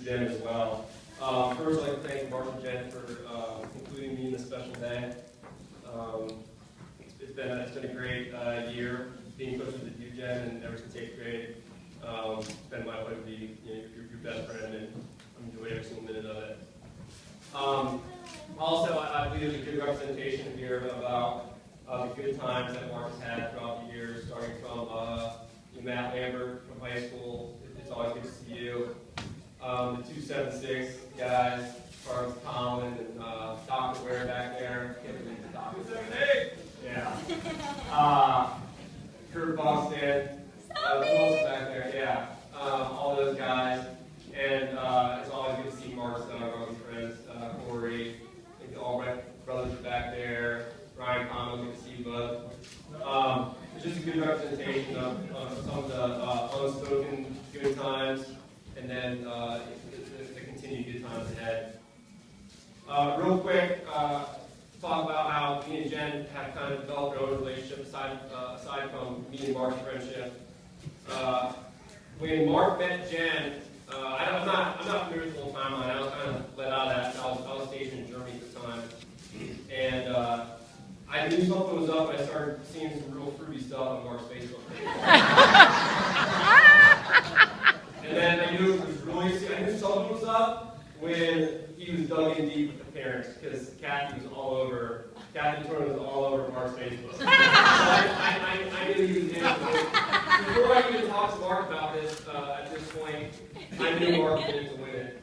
Jen as well. First, I'd like to thank Mark and Jen for including me in this special day. It's been a great year being close with you, Jen, and ever since 8th grade. It's been my pleasure to be your best friend, and I've enjoyed every single minute of it. Also, I believe there's a good representation here about the good times that Mark has had throughout the years, starting from Matt Lambert from high school. It's always good to see you. The 276 guys, as far as Colin and Dr. Ware back there. Can't believe the Dr. 78! Yeah. Kurt Boston. Who else is back there? Yeah. All those guys. And it's always good to see Mark's rugby friends, Corey, all brothers are back there. Ryan Conlon, good to see you, bud. It's just a good representation of some of the unspoken good times, and then the continued good times ahead. Real quick, talk about how me and Jen have kind of developed our own relationship aside from me and Mark's friendship. When Mark met Jen, I'm not familiar with the whole timeline. I was kind of let out of that. I was stationed in Germany at the time, and I knew something was up. And I started seeing some real fruity stuff on Mark's Facebook page. And then I knew it was I knew something was up when he was dug in deep with the parents, because Kathy Turner was all over Mark's Facebook. So I knew he was in it. Before I even talked to Mark about this, at this point, I knew Mark was in to win it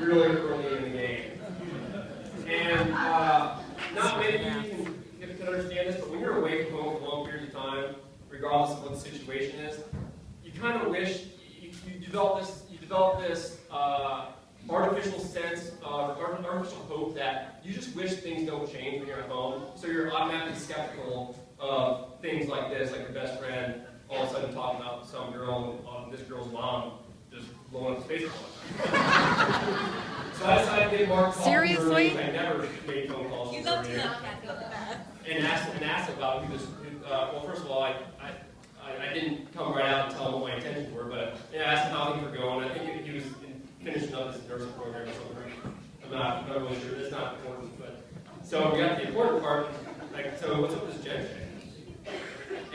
really early in the game. And not many people can understand this, but when you're away from home for long periods of time, regardless of what the situation is, you kind of wish you develop this artificial sense of artificial hope that you just wish things don't change when you're at home. So you're automatically skeptical of things like this, like your best friend all of a sudden talking about some girl, this girl's mom just blowing up his face. So I decided to get Mark call. Seriously? I never made phone calls. You love to knock and asked about who this. Well, first of all, I didn't come right out and tell him what my intentions were, but I asked him how things were going. I think he was finishing up his nursing program or something. I'm not really sure. It's not important, but so we got the important part. Like, so what's up with this Jen thing?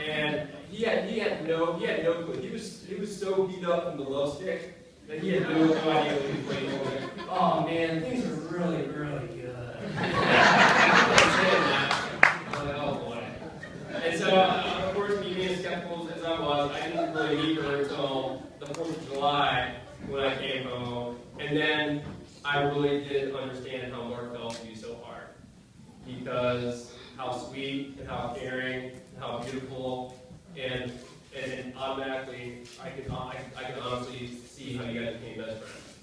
And he had no clue. He was so beat up from the love stick that he had no idea what he was waiting for. Oh man, things are really, really good. Oh boy. And so, of course, me being skeptical as I was, I didn't really meet her until the 4th of July when I came home. And then I really did understand how Mark felt to be so hard. Because how sweet and how caring and how beautiful, and automatically I could honestly see how you guys became best friends.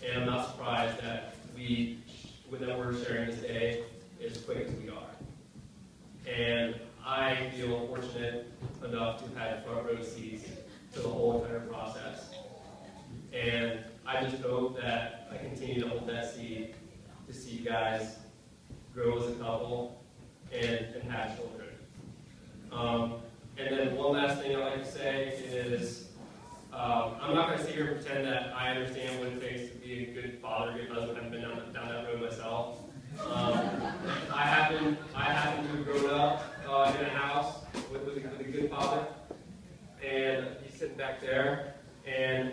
And I'm not surprised that we're sharing this day as quick as we are. And I feel fortunate enough to have had front row seats to the whole entire process. And I just hope that I continue to hold that seat to see you guys grow as a couple and have children. And then one last thing I'd like to say is, I'm not going to sit here and pretend that I understand what it takes to be a good father, a good husband. I've been down that road myself. I happen to have grown up in a house with a good father, and he's sitting back there. And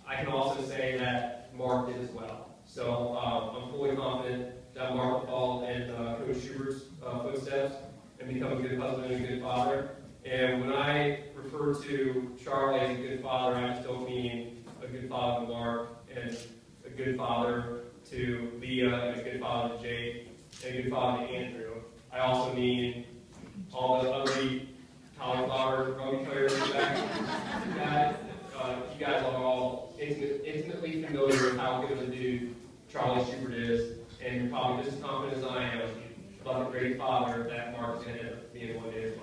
I can also say that Mark did as well. So I'm fully confident that Mark will follow in Coach Schubert's footsteps and become a good husband and a good father. And when I refer to Charlie as a good father, I just don't mean a good father to Mark and a good father to Leah and a good father to Jake and a good father to Andrew. I also mean all the ugly cauliflower rugby players back. You guys are all intimately familiar with how good of a dude Charlie Schubert is, and you're probably just as confident as I am about the great father that Mark's going to end up being one day as